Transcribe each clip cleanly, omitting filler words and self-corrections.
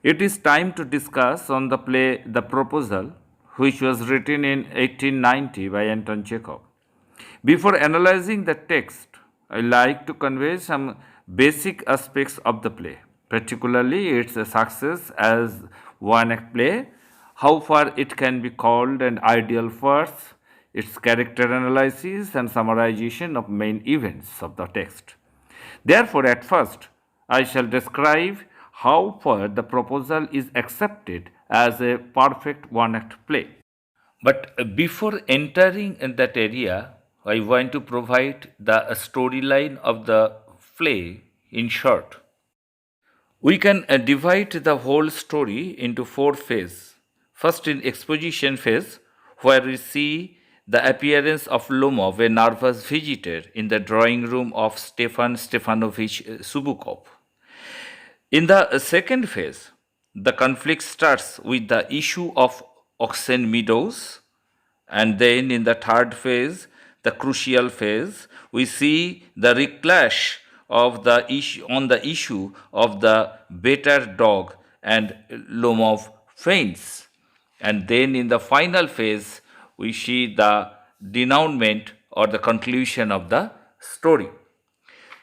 It is time to discuss on the play The Proposal, which was written in 1890 by Anton Chekhov. Before analyzing the text, I like to convey some basic aspects of the play, particularly its success as one act play, how far it can be called an ideal farce, its character analysis and summarization of main events of the text. Therefore, at first, I shall describe how far the proposal is accepted as a perfect one act play. But before entering in that area, I want to provide the storyline of the play in short. We can divide the whole story into four phases. First, in exposition phase, where we see the appearance of Lomov, a nervous visitor, in the drawing room of Stefan Stefanovich Subukov. In the second phase, the conflict starts with the issue of Oxen Meadows, and then in the third phase, the crucial phase, we see the reclash of the issue on the issue of the better dog and Lomov faints. And then in the final phase, we see the denouement or the conclusion of the story.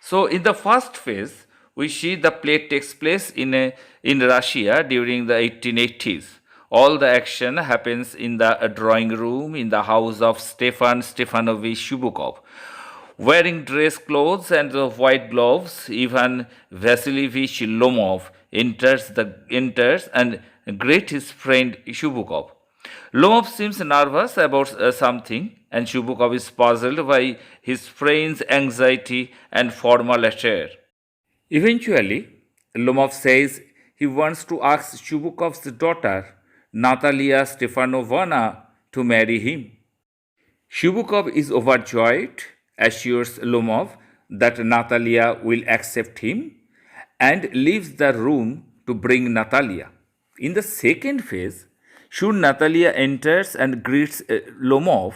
So, in the first phase, we see the play takes place in Russia during the 1880s. All the action happens in the drawing room in the house of Stefan Stefanovich Shubukov. Wearing dress clothes and white gloves, Ivan Vasilievich Lomov enters and greets his friend Shubukov. Lomov seems nervous about something, and Shubukov is puzzled by his friend's anxiety and formal attire. Eventually, Lomov says he wants to ask Shubukov's daughter, Natalia Stefanovna, to marry him. Shubukov is overjoyed, assures Lomov that Natalia will accept him, and leaves the room to bring Natalia. In the second phase, soon Natalia enters and greets Lomov.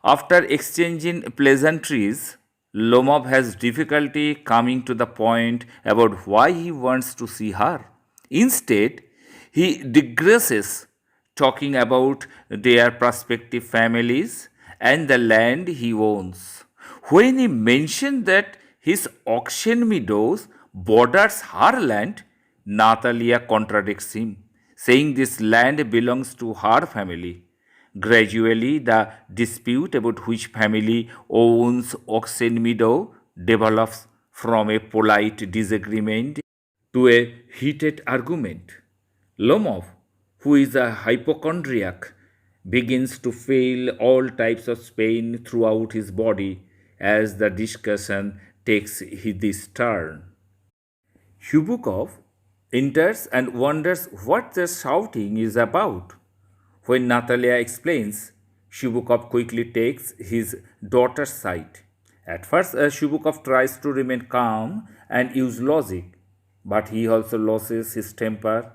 After exchanging pleasantries, Lomov has difficulty coming to the point about why he wants to see her. Instead, he digresses, talking about their prospective families and the land he owns. When he mentioned that his auction meadows borders her land, Natalia contradicts him, saying this land belongs to her family. Gradually, the dispute about which family owns Oxen Meadow develops from a polite disagreement to a heated argument. Lomov, who is a hypochondriac, begins to feel all types of pain throughout his body as the discussion takes this turn. Shubukov enters and wonders what the shouting is about. When Natalia explains, Shubukov quickly takes his daughter's side. At first, Shubukov tries to remain calm and use logic, but he also loses his temper.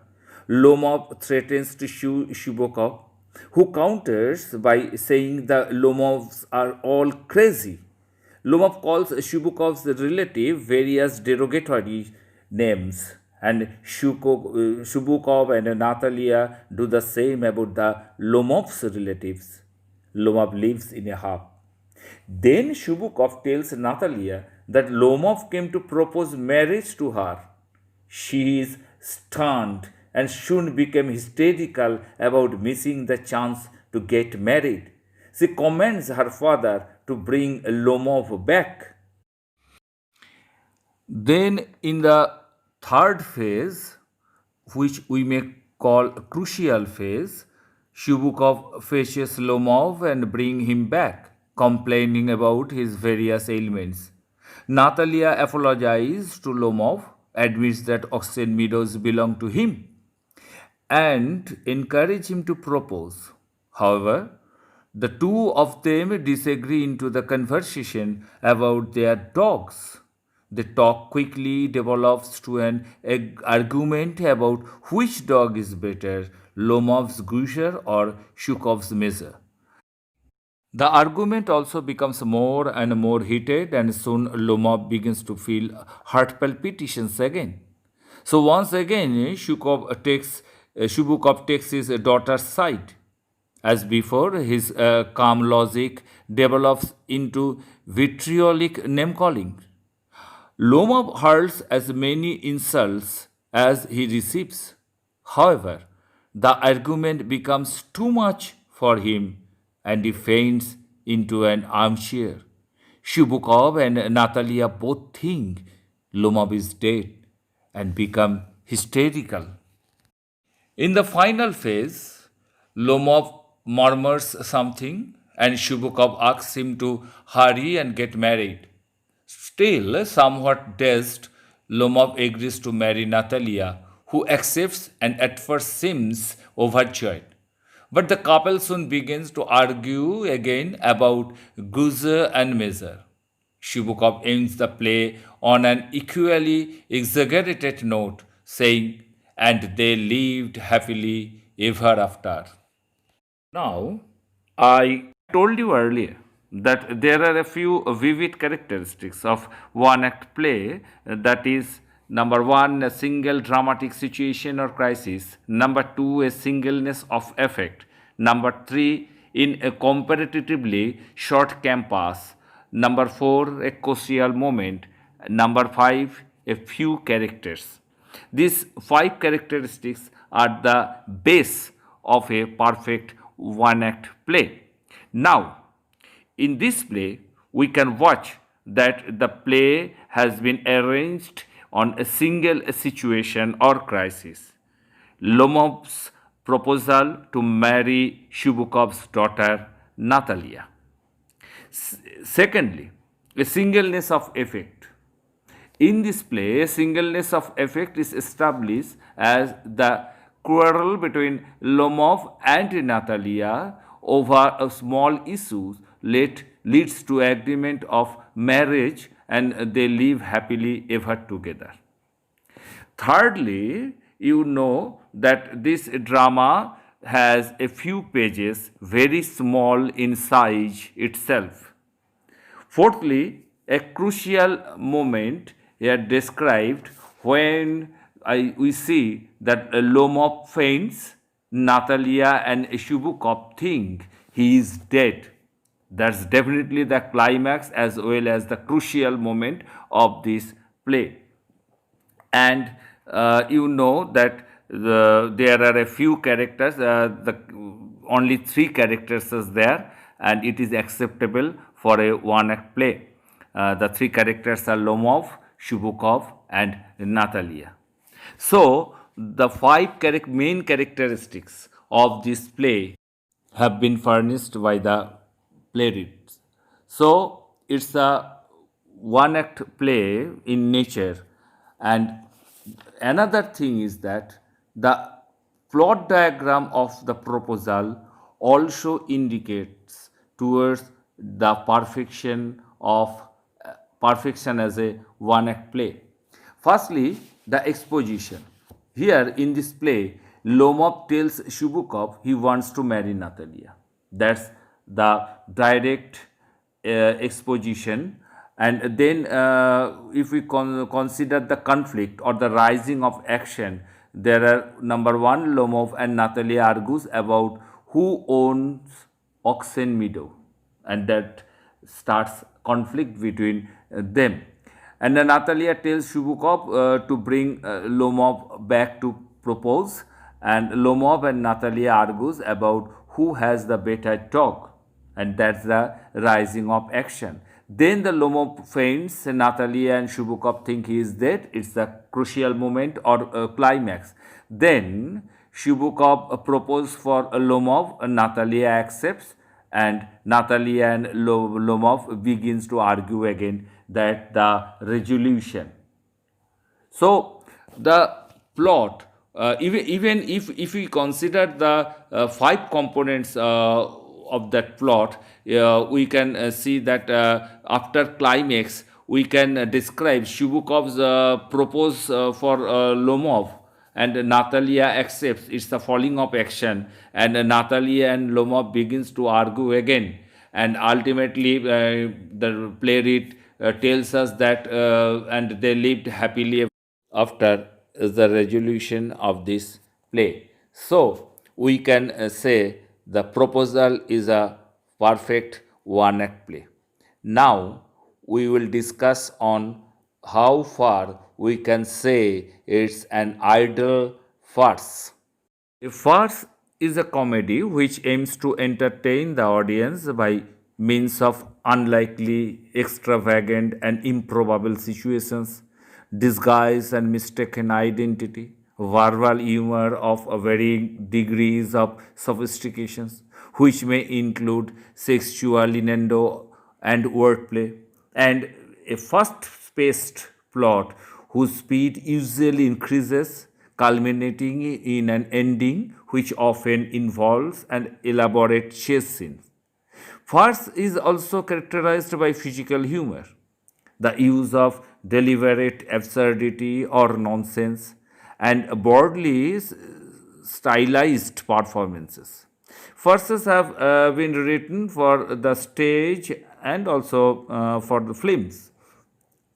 Lomov threatens to shoot Shubukov, who counters by saying the Lomovs are all crazy. Lomov calls Shubukov's relative various derogatory names, and Shubukov and Natalia do the same about the Lomov's relatives. Lomov lives in a huff. Then Shubukov tells Natalia that Lomov came to propose marriage to her. She is stunned and soon became hysterical about missing the chance to get married. She commands her father to bring Lomov back. Then, in the third phase, which we may call a crucial phase, Shubukov fetches Lomov and bring him back, complaining about his various ailments. Natalia apologizes to Lomov, admits that Oxen Meadows belong to him, and encourage him to propose. However, the two of them disagree into the conversation about their dogs. The talk quickly develops to an argument about which dog is better, Lomov's Gusher or Shukov's Measure. The argument also becomes more and more heated, and soon Lomov begins to feel heart palpitations again. So once again, Shubukov takes his daughter's side. As before, his calm logic develops into vitriolic name calling. Lomov hurls as many insults as he receives. However, the argument becomes too much for him and he faints into an armchair. Shubukov and Natalia both think Lomov is dead and become hysterical. In the final phase, Lomov murmurs something and Shubukov asks him to hurry and get married. Still, somewhat dazed, Lomov agrees to marry Natalia, who accepts and at first seems overjoyed. But the couple soon begins to argue again about Guza and Measure. Shubukov ends the play on an equally exaggerated note, saying, "And they lived happily ever after." Now, I told you earlier that there are a few vivid characteristics of one act play, that is, number one, a single dramatic situation or crisis, number two, a singleness of effect, number three, in a comparatively short campus, number four, a crucial moment, number five, a few characters. These five characteristics are the base of a perfect one act play. Now, in this play, we can watch that the play has been arranged on a single situation or crisis. Lomov's proposal to marry Shubukov's daughter Natalia. Secondly, a singleness of effect. In this play, singleness of effect is established as the quarrel between Lomov and Natalia over a small issue leads to agreement of marriage and they live happily ever together. Thirdly, you know that this drama has a few pages, very small in size itself. Fourthly, a crucial moment here described when we see that Lomov faints, Natalia and Shubukov think he is dead. That's definitely the climax as well as the crucial moment of this play. And you know that there are a few characters, only three characters is there, and it is acceptable for a one act play. The three characters are Lomov, Shubukov, and Natalia. So, the five main characteristics of this play have been furnished by the playwrights. So, it's a one act play in nature, and another thing is that the plot diagram of the proposal also indicates towards the perfection as a one act play. Firstly, the exposition. Here in this play, Lomov tells Shubukov he wants to marry Natalia. That's the direct exposition. And then, if we consider the conflict or the rising of action, there are number one, Lomov and Natalia argues about who owns Oxen Meadow, and that starts conflict between them. And then Natalia tells Shubukov to bring Lomov back to propose, and Lomov and Natalia argues about who has the better dog, and that's the rising of action. Then the Lomov faints, Natalia and Shubukov think he is dead. It's the crucial moment or climax. Then Shubukov proposes for Lomov, Natalia accepts, and Natalia and Lomov begins to argue again that the resolution. So the plot, even if we consider the five components of that plot, we can see that after climax, we can describe Shubukov's propose for Lomov, and Natalia accepts. It's the falling of action, and Natalia and Lomov begins to argue again, and ultimately the playwright tells us that and they lived happily after. the resolution of this play. So we can say the proposal is a perfect one act play. Now we will discuss on how far we can say it's an idle farce. A farce is a comedy which aims to entertain the audience by means of unlikely, extravagant, and improbable situations, disguise and mistaken identity, verbal humor of varying degrees of sophistications, which may include sexual innuendo and wordplay, and a fast-paced plot whose speed usually increases, culminating in an ending which often involves an elaborate chase scene. Farce is also characterized by physical humor, the use of deliberate absurdity or nonsense, and broadly stylized performances. Farces have been written for the stage and also for the films.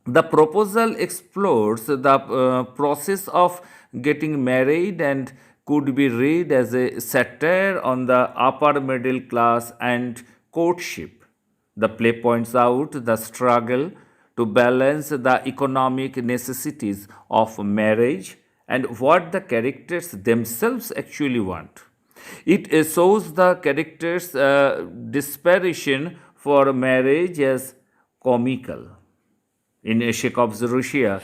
The proposal explores the process of getting married and could be read as a satire on the upper middle class and courtship. The play points out the struggle to balance the economic necessities of marriage and what the characters themselves actually want. It shows the characters' desperation for marriage as comical. In Chekhov's Russia,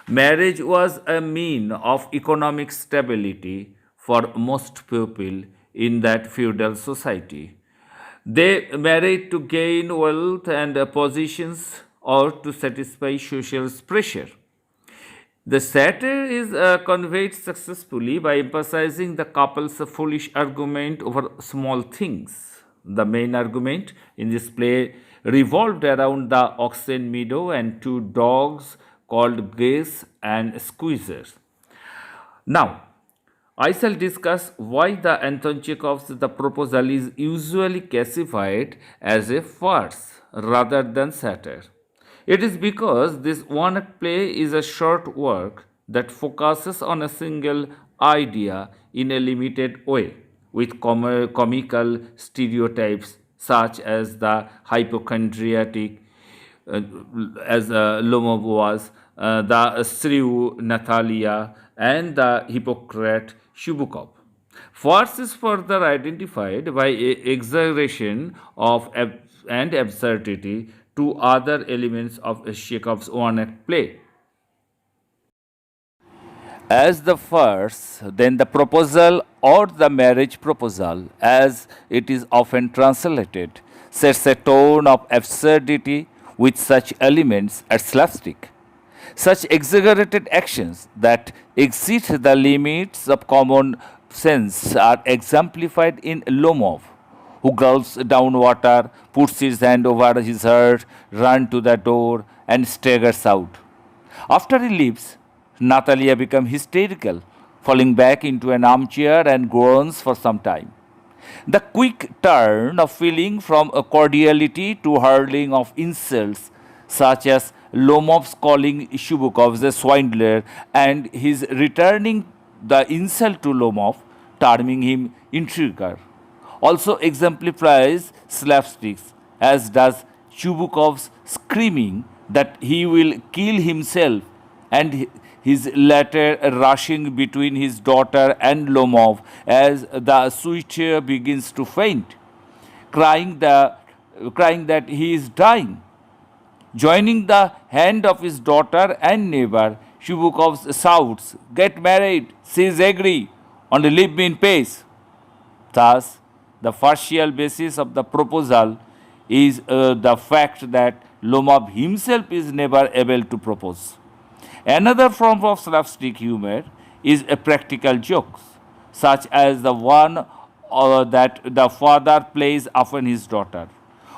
marriage was a mean of economic stability for most people in that feudal society. They married to gain wealth and positions or to satisfy social pressure. The satire is conveyed successfully by emphasizing the couple's foolish argument over small things. The main argument in this play revolved around the oxen meadow and two dogs called Ghosh and Squeezers. Now, I shall discuss why the Anton Chekhov's The Proposal is usually classified as a farce rather than satire. It is because this one act play is a short work that focuses on a single idea in a limited way, with comical stereotypes such as the hypochondriac, uh, as Lomov was, the shrew Natalia, and the hypocrite Shubukov. Farce is further identified by exaggeration of and absurdity to other elements of Chekhov's one act play. As the farce, then the proposal or the marriage proposal, as it is often translated, sets a tone of absurdity with such elements as slapstick. Such exaggerated actions that exceed the limits of common sense are exemplified in Lomov, who gulps down water, puts his hand over his heart, runs to the door, and staggers out. After he leaves, Natalia becomes hysterical, falling back into an armchair and groans for some time. The quick turn of feeling from a cordiality to hurling of insults, such as Lomov's calling Shubukov a swindler and his returning the insult to Lomov, terming him intriguer, also exemplifies slapsticks, as does Chubukov's screaming that he will kill himself and his latter rushing between his daughter and Lomov as the suitor begins to faint, crying, crying that he is dying. Joining the hand of his daughter and neighbor, Shubukov shouts, "Get married, she is angry, only leave me in peace." Thus, the partial basis of the proposal is the fact that Lomov himself is never able to propose. Another form of slapstick humor is a practical jokes, such as the one that the father plays upon his daughter.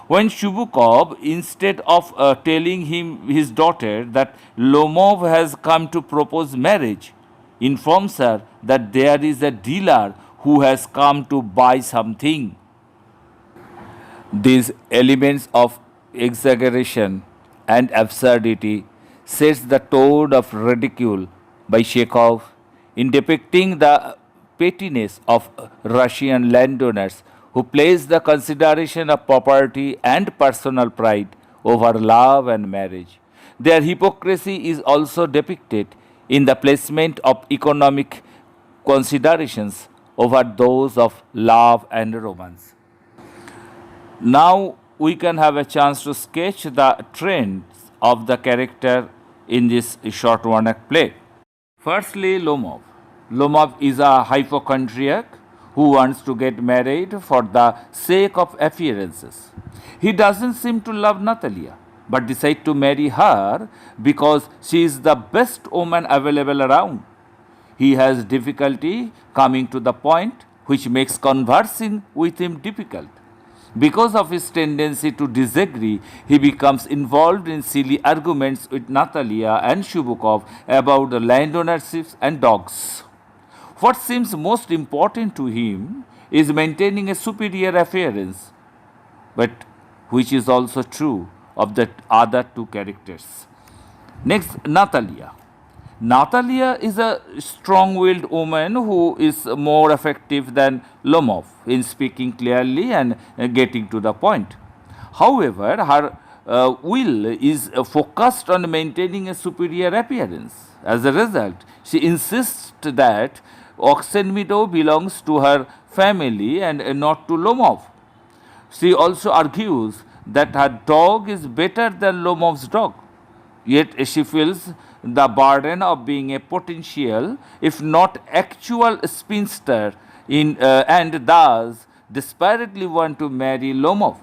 When Shubukov, instead of telling his daughter that Lomov has come to propose marriage, informs her that there is a dealer who has come to buy something. These elements of exaggeration and absurdity sets the tone of ridicule by Chekhov in depicting the pettiness of Russian landowners who place the consideration of property and personal pride over love and marriage. Their hypocrisy is also depicted in the placement of economic considerations over those of love and romance. Now we can have a chance to sketch the trends of the character in this short one act play. Firstly, Lomov. Lomov is a hypochondriac who wants to get married for the sake of appearances. He doesn't seem to love Natalia, but decides to marry her because she is the best woman available around. He has difficulty coming to the point, which makes conversing with him difficult. Because of his tendency to disagree, he becomes involved in silly arguments with Natalia and Shubukov about the land ownerships and dogs. What seems most important to him is maintaining a superior appearance, but which is also true of the other two characters. Next, Natalia. Natalia is a strong willed woman who is more effective than Lomov in speaking clearly and getting to the point. However, her will is focused on maintaining a superior appearance. As a result, she insists that Oxen Meadow belongs to her family and not to Lomov. She also argues that her dog is better than Lomov's dog. Yet she feels the burden of being a potential, if not actual, spinster and thus desperately want to marry Lomov.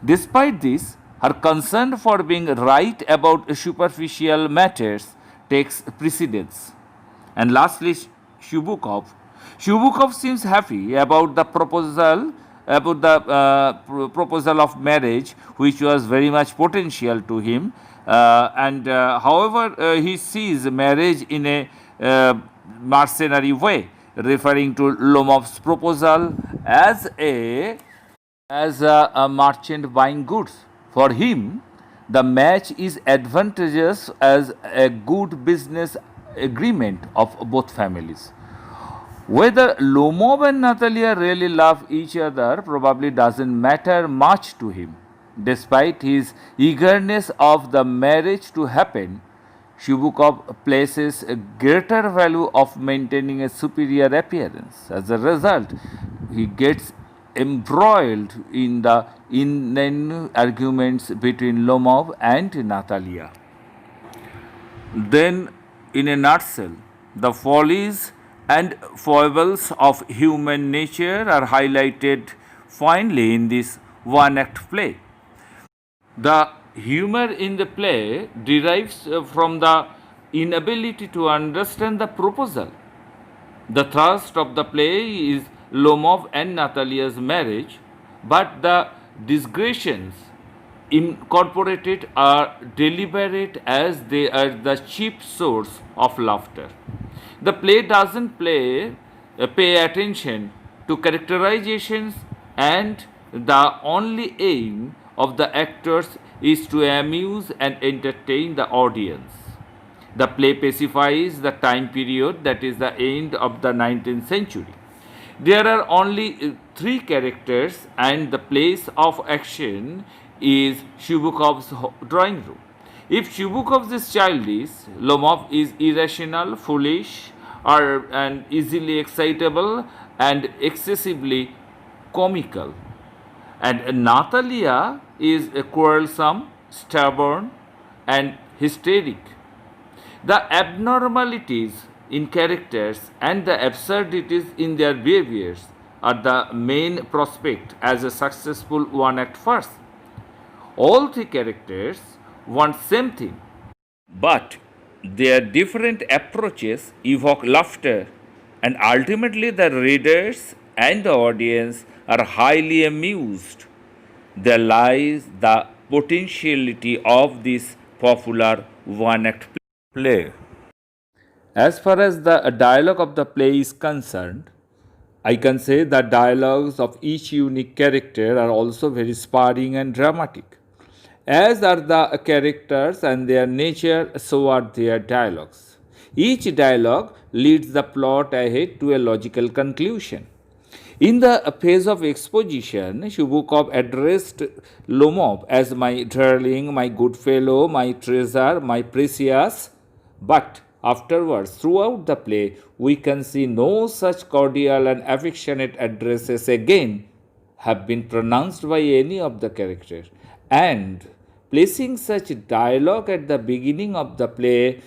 Despite this, her concern for being right about superficial matters takes precedence. And lastly, Shubukov. Shubukov seems happy about the proposal of marriage, which was very much potential to him. However, he sees marriage in a mercenary way, referring to Lomov's proposal as a merchant buying goods. For him, the match is advantageous as a good business agreement of both families. Whether Lomov and Natalia really love each other probably doesn't matter much to him. Despite his eagerness of the marriage to happen, Shubukov places a greater value of maintaining a superior appearance. As a result, he gets embroiled in the inane arguments between Lomov and Natalia. Then, in a nutshell, the follies and foibles of human nature are highlighted finely in this one act play. The humor in the play derives from the inability to understand the proposal. The thrust of the play is Lomov and Natalia's marriage, but the digressions incorporated are deliberate as they are the chief source of laughter. The play doesn't pay attention to characterizations, and the only aim of the actors is to amuse and entertain the audience. The play pacifies the time period, that is the end of the 19th century. There are only three characters, and the place of action is Shubukov's drawing room. If Shubukov is childish, Lomov is irrational, foolish, and easily excitable and excessively comical. And Natalia is quarrelsome, stubborn, and hysteric. The abnormalities in characters and the absurdities in their behaviors are the main prospect as a successful one act farce. All three characters want same thing, but their different approaches evoke laughter, and ultimately the readers and the audience are highly amused. There lies the potentiality of this popular one act play. As far as the dialogue of the play is concerned, I can say the dialogues of each unique character are also very sparring and dramatic. As are the characters and their nature, so are their dialogues. Each dialogue leads the plot ahead to a logical conclusion. In the phase of exposition, Shubukov addressed Lomov as my darling, my good fellow, my treasure, my precious. But afterwards, throughout the play, we can see no such cordial and affectionate addresses again have been pronounced by any of the characters. And placing such dialogue at the beginning of the play,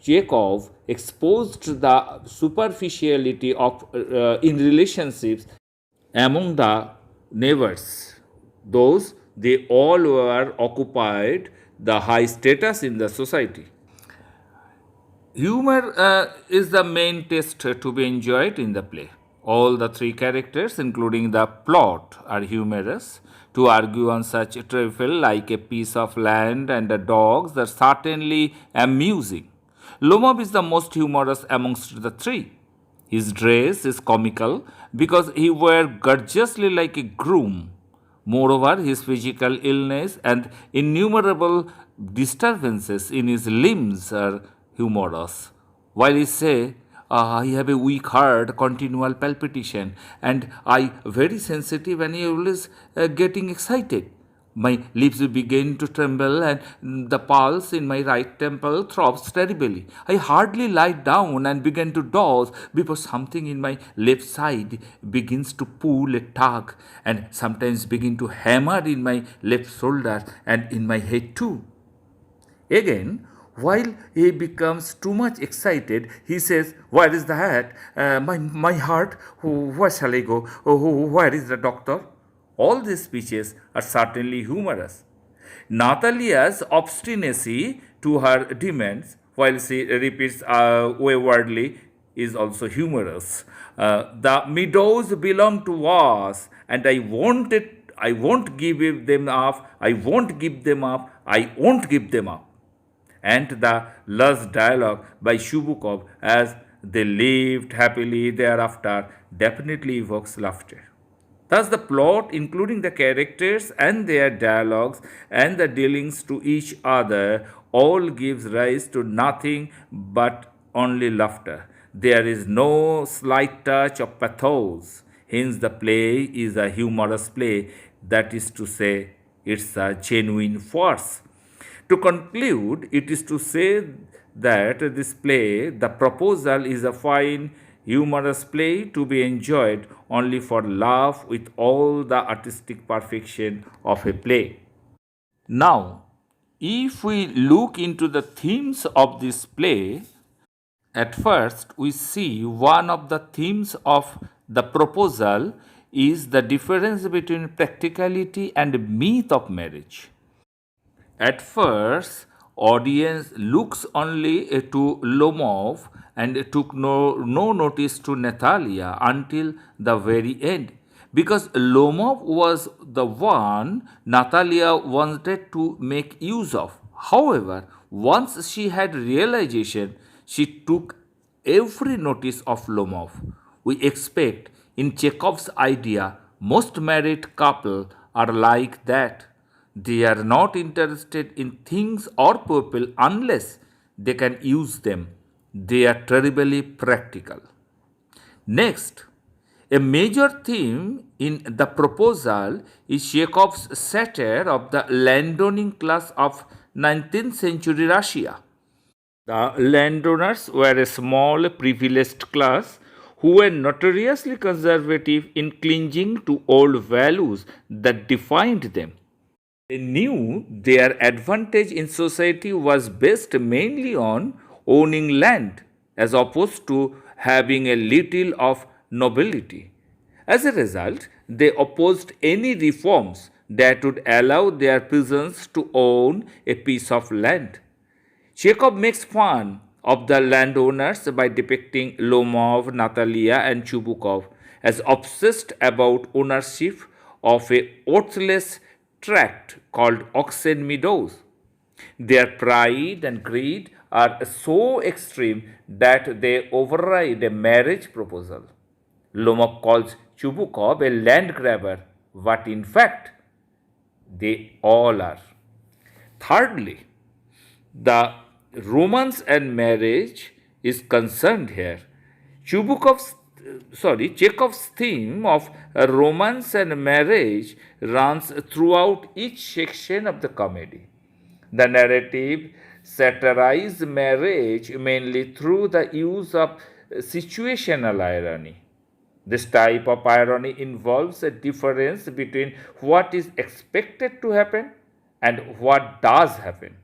Chekhov exposed the superficiality of in relationships among the neighbors. Those they all were occupied the high status in the society. Humor is the main test to be enjoyed in the play. All the three characters, including the plot, are humorous. To argue on such a trifle like a piece of land and the dogs are certainly amusing. Lomov is the most humorous amongst the three. His dress is comical because he wears gorgeously like a groom. Moreover, his physical illness and innumerable disturbances in his limbs are humorous. While he say, I have a weak heart, continual palpitation, and I very sensitive and always getting excited. My lips begin to tremble and the pulse in my right temple throbs terribly. I hardly lie down and begin to doze before something in my left side begins to pull a tug and sometimes begin to hammer in my left shoulder and in my head too. Again, while he becomes too much excited, he says, Where is the hat? My heart, where shall I go? Where is the doctor? All these speeches are certainly humorous. Natalia's obstinacy to her demands, while she repeats waywardly, is also humorous. The meadows belong to us, and I won't give them up. I won't give them up. I won't give them up. And the last dialogue by Shubukov as they lived happily thereafter definitely evokes laughter. Thus, the plot, including the characters and their dialogues and the dealings to each other, all gives rise to nothing but only laughter. There is no slight touch of pathos. Hence, the play is a humorous play, that is to say, it's a genuine farce. To conclude, it is to say that this play, The Proposal, is a fine, humorous play to be enjoyed only for laugh with all the artistic perfection of a play. Now, if we look into the themes of this play, at first we see one of the themes of The Proposal is the difference between practicality and myth of marriage. At first, audience looks only to Lomov and took no notice to Natalia until the very end. Because Lomov was the one Natalia wanted to make use of. However, once she had realization, she took every notice of Lomov. We expect in Chekhov's idea, most married couple are like that. They are not interested in things or people unless they can use them. They are terribly practical. Next, a major theme in The Proposal is Chekhov's satire of the landowning class of 19th century Russia. The landowners were a small privileged class who were notoriously conservative in clinging to old values that defined them. They knew their advantage in society was based mainly on owning land as opposed to having a little of nobility. As a result, they opposed any reforms that would allow their peasants to own a piece of land. Chekhov makes fun of the landowners by depicting Lomov, Natalia, and Chubukov as obsessed about ownership of a worthless tract called Oxen Meadows. Their pride and greed are so extreme that they override a marriage proposal. Lomov calls Chubukov a land grabber, but in fact, they all are. Thirdly, the romance and marriage is concerned here. Chekhov's theme of romance and marriage runs throughout each section of the comedy. The narrative satirizes marriage mainly through the use of situational irony. This type of irony involves a difference between what is expected to happen and what does happen.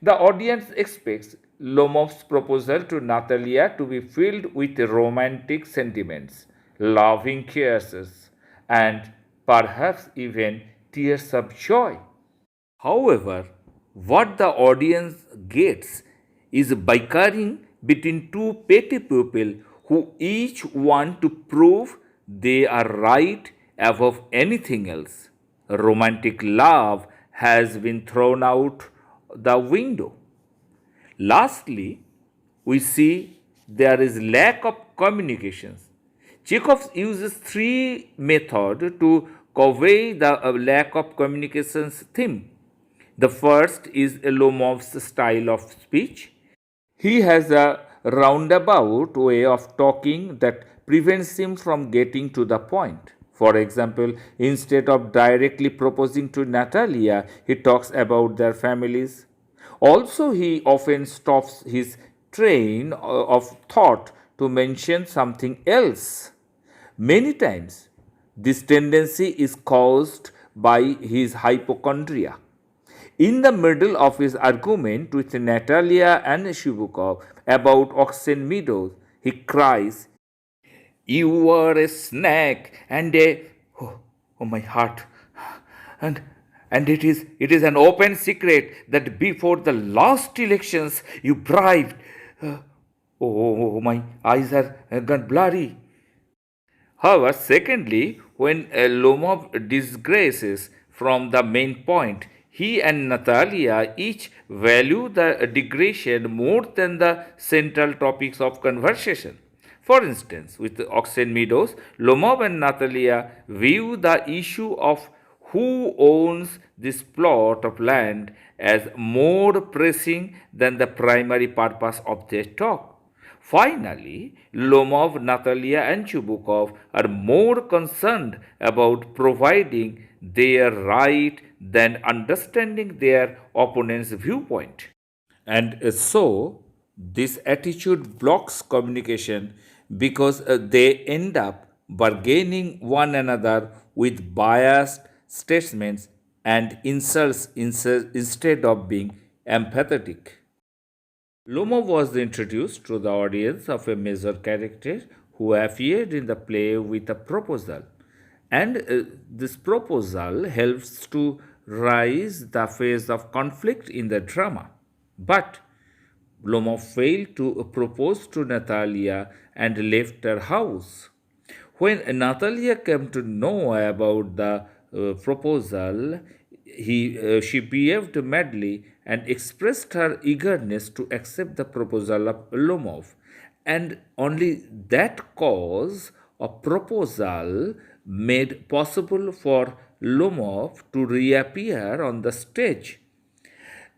The audience expects Lomov's proposal to Natalia to be filled with romantic sentiments, loving caresses, and perhaps even tears of joy. However, what the audience gets is bickering between two petty people who each want to prove they are right above anything else. Romantic love has been thrown out the window. Lastly, we see there is lack of communications. Chekhov uses three methods to convey the lack of communications theme. The first is Lomov's style of speech. He has a roundabout way of talking that prevents him from getting to the point. For example, instead of directly proposing to Natalia, he talks about their families. Also, he often stops his train of thought to mention something else. Many times, this tendency is caused by his hypochondria. In the middle of his argument with Natalia and Shubukov about Oxen Meadows, he cries, "You were a snake and a oh my heart, and it is an open secret that before the last elections you bribed. My eyes are gone blurry." However, secondly, when Lomov disgraces from the main point, he and Natalia each value the digression more than the central topics of conversation. For instance, with Oxen Meadows, Lomov and Natalia view the issue of who owns this plot of land as more pressing than the primary purpose of their talk. Finally, Lomov, Natalia, and Chubukov are more concerned about providing their right than understanding their opponent's viewpoint. And so, this attitude blocks communication because they end up bargaining one another with biased statements and insults instead of being empathetic. Lomov was introduced to the audience of a major character who appeared in the play with a proposal, and this proposal helps to rise the phase of conflict in the drama. But Lomov failed to propose to Natalia and left her house. When Natalia came to know about the proposal, she behaved madly and expressed her eagerness to accept the proposal of Lomov. And only that cause of proposal made possible for Lomov to reappear on the stage.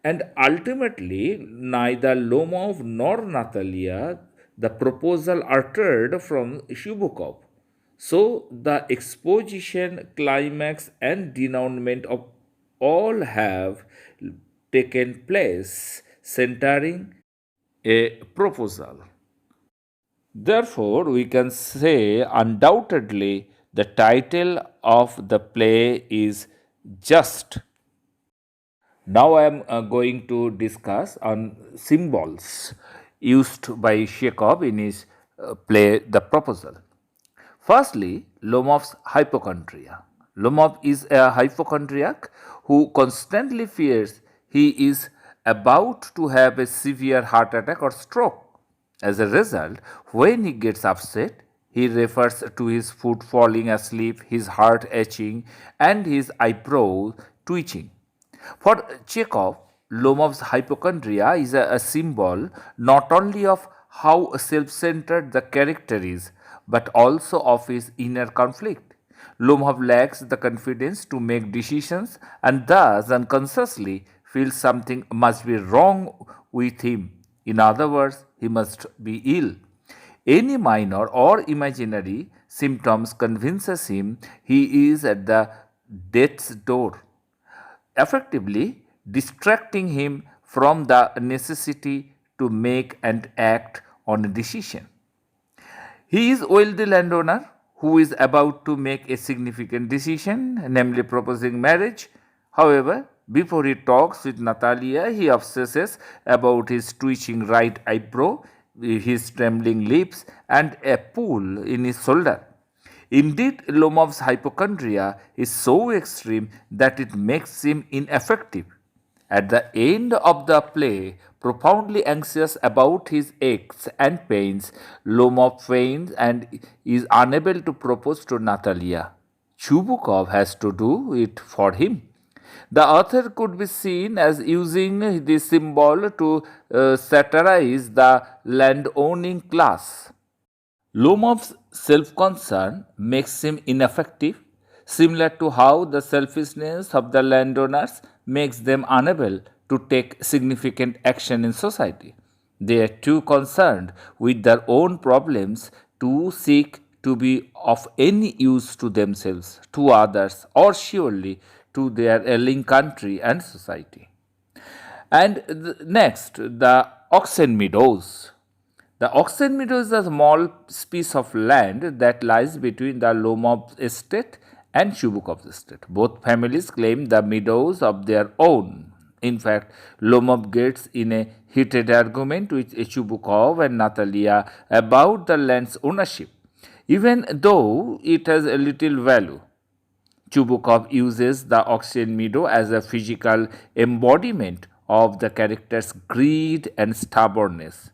And ultimately, neither Lomov nor Natalia the proposal uttered from Shubukov. So the exposition, climax, and denouement of all have taken place, centering a proposal. Therefore, we can say undoubtedly the title of the play is Just. Now I am going to discuss on symbols used by Chekhov in his play The Proposal. Firstly, Lomov's hypochondria. Lomov is a hypochondriac who constantly fears he is about to have a severe heart attack or stroke. As a result, when he gets upset, he refers to his foot falling asleep, his heart etching, and his eyebrows twitching. For Chekhov, Lomov's hypochondria is a symbol not only of how self centered the character is, but also of his inner conflict. Lomov lacks the confidence to make decisions and thus unconsciously feels something must be wrong with him. In other words, he must be ill. Any minor or imaginary symptoms convinces him he is at the death's door, effectively distracting him from the necessity to make and act on a decision. He is wealthy landowner who is about to make a significant decision, namely proposing marriage. However, before he talks with Natalia, he obsesses about his twitching right eyebrow, his trembling lips, and a pull in his shoulder. Indeed, Lomov's hypochondria is so extreme that it makes him ineffective. At the end of the play, profoundly anxious about his aches and pains, Lomov faints and is unable to propose to Natalia. Chubukov has to do it for him. The author could be seen as using this symbol to satirize the landowning class. Lomov's self concern makes him ineffective, similar to how the selfishness of the landowners makes them unable to take significant action in society. They are too concerned with their own problems to seek to be of any use to themselves, to others, or surely to their ailing country and society. And next, the Oxen Meadows. The Oxen Meadow is a small piece of land that lies between the Lomov estate and Shubukov's estate. Both families claim the meadows of their own. In fact, Lomov gets in a heated argument with Chubukov and Natalia about the land's ownership, even though it has a little value. Chubukov uses the oxen meadow as a physical embodiment of the character's greed and stubbornness.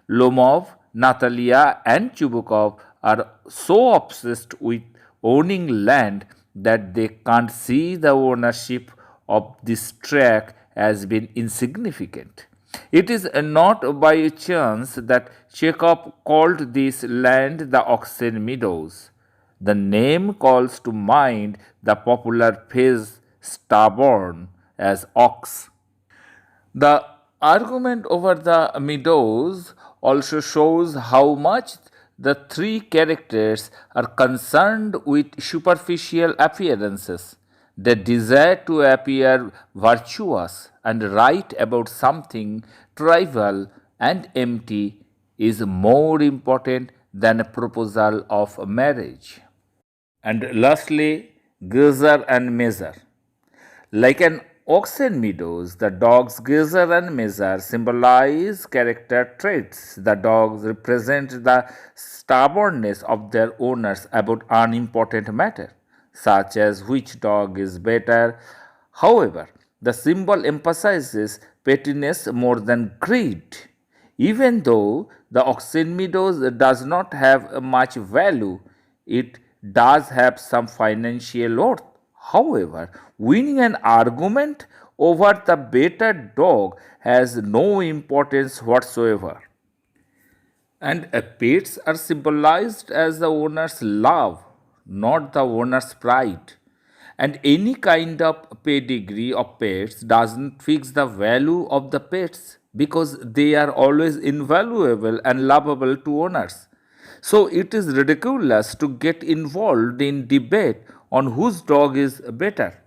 Lomov, Natalia, and Chubukov are so obsessed with owning land that they can't see the ownership of this tract as being insignificant. It is not by chance that Chekhov called this land the Oxen Meadows. The name calls to mind the popular phrase stubborn as ox. The argument over the meadows also shows how much the three characters are concerned with superficial appearances. They desire to appear virtuous and right about something trivial and empty is more important than a proposal of marriage. And lastly, Gezer and Measure. Like an oxen meadows, the dogs Gezer and Measure symbolize character traits. The dogs represent the stubbornness of their owners about unimportant matter, such as which dog is better. However, the symbol emphasizes pettiness more than greed. Even though the oxen meadows does not have much value, it does have some financial worth. However, winning an argument over the better dog has no importance whatsoever. And pets are symbolized as the owner's love, not the owner's pride. And any kind of pedigree of pets doesn't fix the value of the pets because they are always invaluable and lovable to owners. So it is ridiculous to get involved in debate on whose dog is better.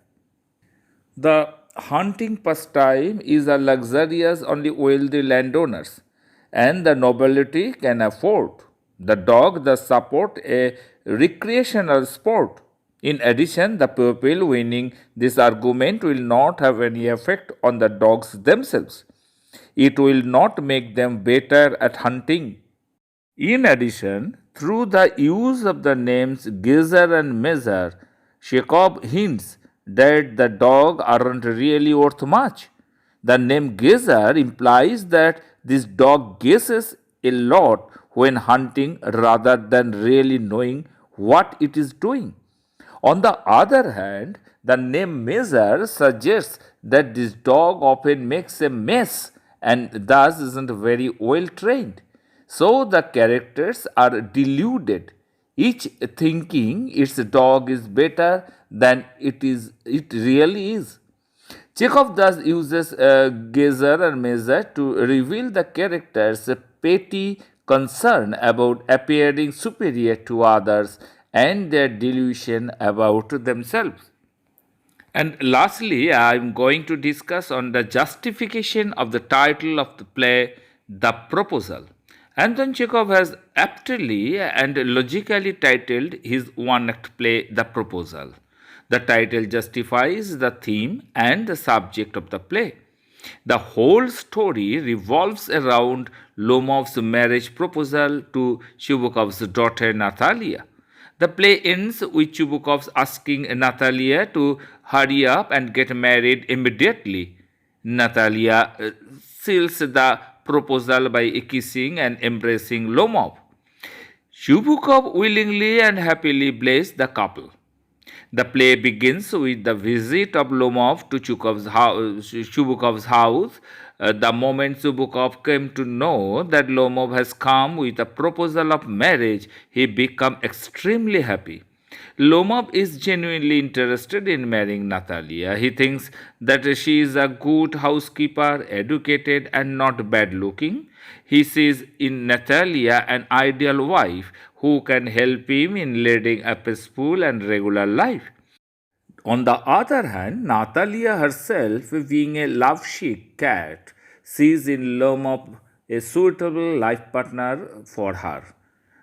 The hunting pastime is a luxurious only wealthy landowners and the nobility can afford. The dog thus support a recreational sport. In addition, the people winning this argument will not have any effect on the dogs themselves. It will not make them better at hunting. In addition, through the use of the names Gezer and Measure, Chekhov hints that the dog aren't really worth much. The name Gezer implies that this dog guesses a lot when hunting rather than really knowing what it is doing. On the other hand, the name Measure suggests that this dog often makes a mess and thus isn't very well trained. So the characters are deluded, each thinking its dog is better than it really is. Chekhov thus uses Gezer and Measure to reveal the character's petty concern about appearing superior to others and their delusion about themselves. And lastly, I am going to discuss on the justification of the title of the play, The Proposal. Anton Chekhov has aptly and logically titled his one-act play, The Proposal. The title justifies the theme and the subject of the play. The whole story revolves around Lomov's marriage proposal to Shubukov's daughter Natalia. The play ends with Chubukov asking Natalia to hurry up and get married immediately. Natalia seals the proposal by kissing and embracing Lomov. Shubukov willingly and happily blessed the couple. The play begins with the visit of Lomov to Shubukov's house. The moment Shubukov came to know that Lomov has come with a proposal of marriage, he became extremely happy. Lomov is genuinely interested in marrying Natalia. He thinks that she is a good housekeeper, educated, and not bad looking. He sees in Natalia an ideal wife who can help him in leading a peaceful and regular life. On the other hand, Natalia herself, being a love-sick cat, sees in Lomov a suitable life partner for her.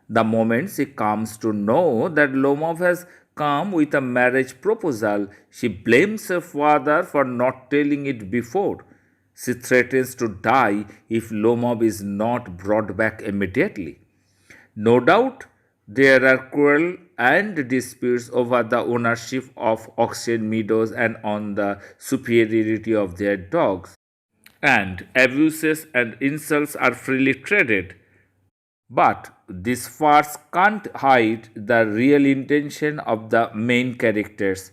The moment she comes to know that Lomov has come with a marriage proposal, she blames her father for not telling it before. She threatens to die if Lomov is not brought back immediately. No doubt there are quarrels and disputes over the ownership of auction meadows and on the superiority of their dogs. And abuses and insults are freely traded. But this farce can't hide the real intention of the main characters.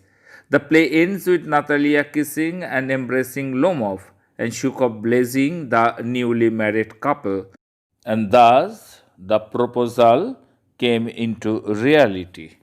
The play ends with Natalia kissing and embracing Lomov and Shukov blessing the newly married couple. And thus the proposal came into reality.